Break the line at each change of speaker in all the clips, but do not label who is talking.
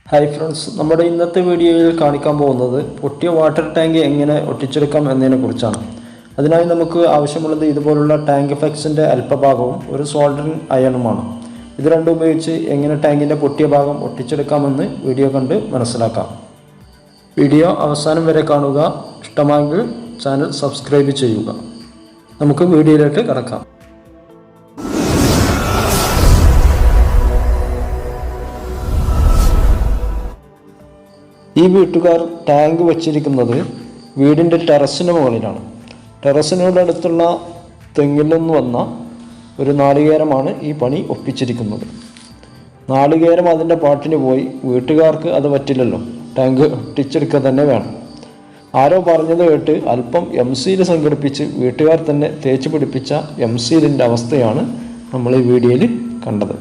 Hi friends, നമ്മുടെ ഇന്നത്തെ വീഡിയോയിൽ കാണിക്കാൻ പോകുന്നത് പൊട്ടിയ വാട്ടർ ടാങ്ക് എങ്ങനെ ഒട്ടിച്ചെടുക്കാം എന്നതിനെക്കുറിച്ചാണ്. അതിനായി നമുക്ക് ആവശ്യമുള്ളത് ഇതുപോലുള്ള ടാങ്ക് ഫ്ലെക്സിൻ്റെ അല്പഭാഗവും ഒരു സോൾഡറിങ് അയണുമാണ്. ഇത് രണ്ടും ഉപയോഗിച്ച് എങ്ങനെ ടാങ്കിൻ്റെ പൊട്ടിയ ഭാഗം ഒട്ടിച്ചെടുക്കാമെന്ന് വീഡിയോ കണ്ട് മനസ്സിലാക്കാം. വീഡിയോ അവസാനം വരെ കാണുക. ഇഷ്ടമായെങ്കിൽ ചാനൽ സബ്സ്ക്രൈബ് ചെയ്യുക. നമുക്ക് വീഡിയോയിലേക്ക് കടക്കാം. ഈ വീട്ടുകാർ ടാങ്ക് വച്ചിരിക്കുന്നത് വീടിൻ്റെ ടെറസിന് മുകളിലാണ്. ടെറസിനോടടുത്തുള്ള തെങ്ങിൽ നിന്ന് വന്ന ഒരു നാളികേരമാണ് ഈ പണി ഒപ്പിച്ചിരിക്കുന്നത്. നാളികേരം അതിൻ്റെ പാട്ടിന് പോയി വീട്ടുകാർക്ക് അത് പറ്റില്ലല്ലോ, ടാങ്ക് ഒട്ടിച്ചെടുക്കുക തന്നെ വേണം. ആരോ പറഞ്ഞത് കേട്ട് അല്പം എംസീൽ സംഘടിപ്പിച്ച് വീട്ടുകാർ തന്നെ തേച്ച് പിടിപ്പിച്ച എംസീലിൻ്റെ അവസ്ഥയാണ് നമ്മൾ ഈ വീഡിയോയിൽ കണ്ടത്.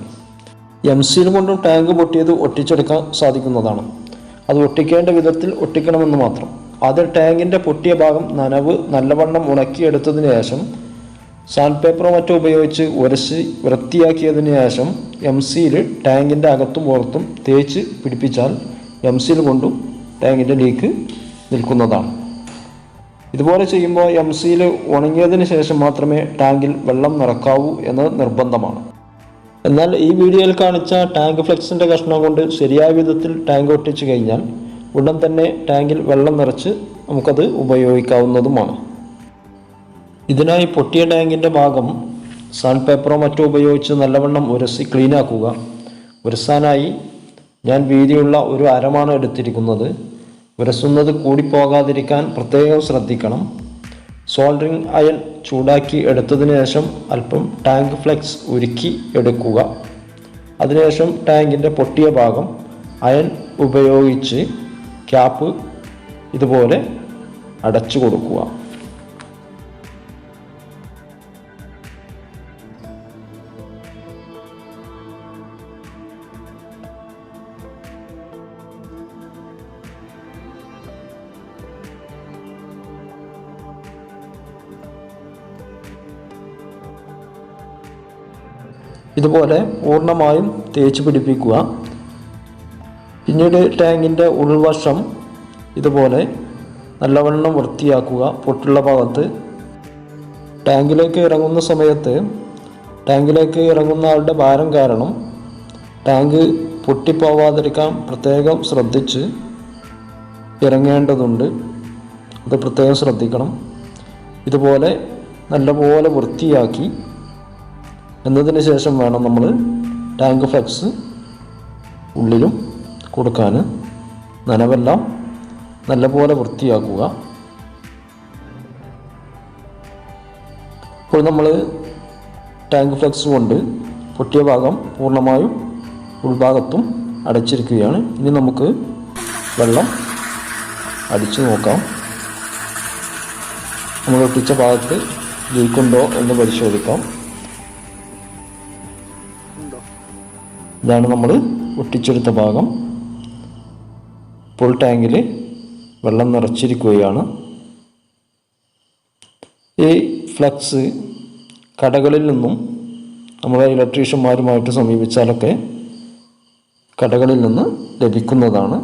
എംസീൽ കൊണ്ടും ടാങ്ക് പൊട്ടിയത് ഒട്ടിച്ചെടുക്കാൻ സാധിക്കുന്നതാണ്. അത് ഒട്ടിക്കേണ്ട വിധത്തിൽ ഒട്ടിക്കണമെന്ന് മാത്രം. ആദ്യം ടാങ്കിൻ്റെ പൊട്ടിയ ഭാഗം നനവ് നല്ലവണ്ണം ഉണക്കിയെടുത്തതിന് ശേഷം സാൻഡ് പേപ്പറോ മറ്റോ ഉപയോഗിച്ച് ഉരച്ച് വൃത്തിയാക്കിയതിന് ശേഷം എംസീൽ ടാങ്കിൻ്റെ അകത്തും പുറത്തും തേച്ച് പിടിപ്പിച്ചാൽ എംസീൽ കൊണ്ടും ടാങ്കിൻ്റെ ലീക്ക് നിൽക്കുന്നതാണ്. ഇതുപോലെ ചെയ്യുമ്പോൾ എംസീൽ ഉണങ്ങിയതിന് ശേഷം മാത്രമേ ടാങ്കിൽ വെള്ളം നിറക്കാവൂ എന്നത് നിർബന്ധമാണ്. എന്നാൽ ഈ വീഡിയോയിൽ കാണിച്ച ടാങ്ക് ഫ്ലെക്സിൻ്റെ കഷ്ണം കൊണ്ട് ശരിയായ വിധത്തിൽ ടാങ്ക് ഒട്ടിച്ചു കഴിഞ്ഞാൽ ഉടൻ തന്നെ ടാങ്കിൽ വെള്ളം നിറച്ച് നമുക്കത് ഉപയോഗിക്കാവുന്നതുമാണ്. ഇതിനായി പൊട്ടിയ ടാങ്കിൻ്റെ ഭാഗം സാൻഡ് പേപ്പറോ മറ്റോ ഉപയോഗിച്ച് നല്ലവണ്ണം ഉരಸಿ ക്ലീനാക്കുക. ഉരസാനായി ഞാൻ വീതിയുള്ള ഒരു അരമാണ് എടുത്തിരിക്കുന്നത്. ഉരസുന്നത് കൂടിപ്പോകാതിരിക്കാൻ പ്രത്യേകം ശ്രദ്ധിക്കണം. സോൾഡറിങ് അയൺ ചൂടാക്കി എടുത്തതിന് ശേഷം അല്പം ടാങ്ക് ഫ്ലെക്സ് ഉരുക്കി എടുക്കുക. അതിനുശേഷം ടാങ്കിൻ്റെ പൊട്ടിയ ഭാഗം അയൺ ഉപയോഗിച്ച് ക്യാപ്പ് ഇതുപോലെ അടച്ചു കൊടുക്കുക. ഇതുപോലെ പൂർണ്ണമായും തേച്ച് പിടിപ്പിക്കുക. പിന്നീട് ടാങ്കിൻ്റെ ഉൾവശം ഇതുപോലെ നല്ലവണ്ണം വൃത്തിയാക്കുക. പൊട്ടുള്ള ഭാഗത്ത് ടാങ്കിലേക്ക് ഇറങ്ങുന്ന സമയത്ത് ടാങ്കിലേക്ക് ഇറങ്ങുന്ന ആളുടെ ഭാരം കാരണം ടാങ്ക് പൊട്ടിപ്പോവാതിരിക്കാൻ പ്രത്യേകം ശ്രദ്ധിച്ച് ഇറങ്ങേണ്ടതുണ്ട്. അത് പ്രത്യേകം ശ്രദ്ധിക്കണം. ഇതുപോലെ നല്ലപോലെ വൃത്തിയാക്കി എന്നതിന് ശേഷം വേണം നമ്മൾ ടാങ്ക് ഫ്ലെക്സ് ഉള്ളിലും കൊടുക്കാൻ. നനവെല്ലാം നല്ലപോലെ വൃത്തിയാക്കുക. ഇപ്പോൾ നമ്മൾ ടാങ്ക് ഫ്ലെക്സ് കൊണ്ട് പൊട്ടിയ ഭാഗം പൂർണ്ണമായും ഉൾഭാഗത്തും അടച്ചിരിക്കുകയാണ്. ഇനി നമുക്ക് വെള്ളം അടിച്ചു നോക്കാം. നമ്മൾ ഒട്ടിച്ച ഭാഗത്ത് ലീക്കുണ്ടോ എന്ന് പരിശോധിക്കാം. ഇതാണ് നമ്മൾ ഒട്ടിച്ചെടുത്ത ഭാഗം. ഇപ്പോൾ ടാങ്കിൽ വെള്ളം നിറച്ചിരിക്കുകയാണ്. ഈ ഫ്ലക്സ് കടകളിൽ നിന്നും നമ്മളെ ഇലക്ട്രീഷ്യന്മാരുമായിട്ട് സമീപിച്ചാലൊക്കെ കടകളിൽ നിന്ന് ലഭിക്കുന്നതാണ്.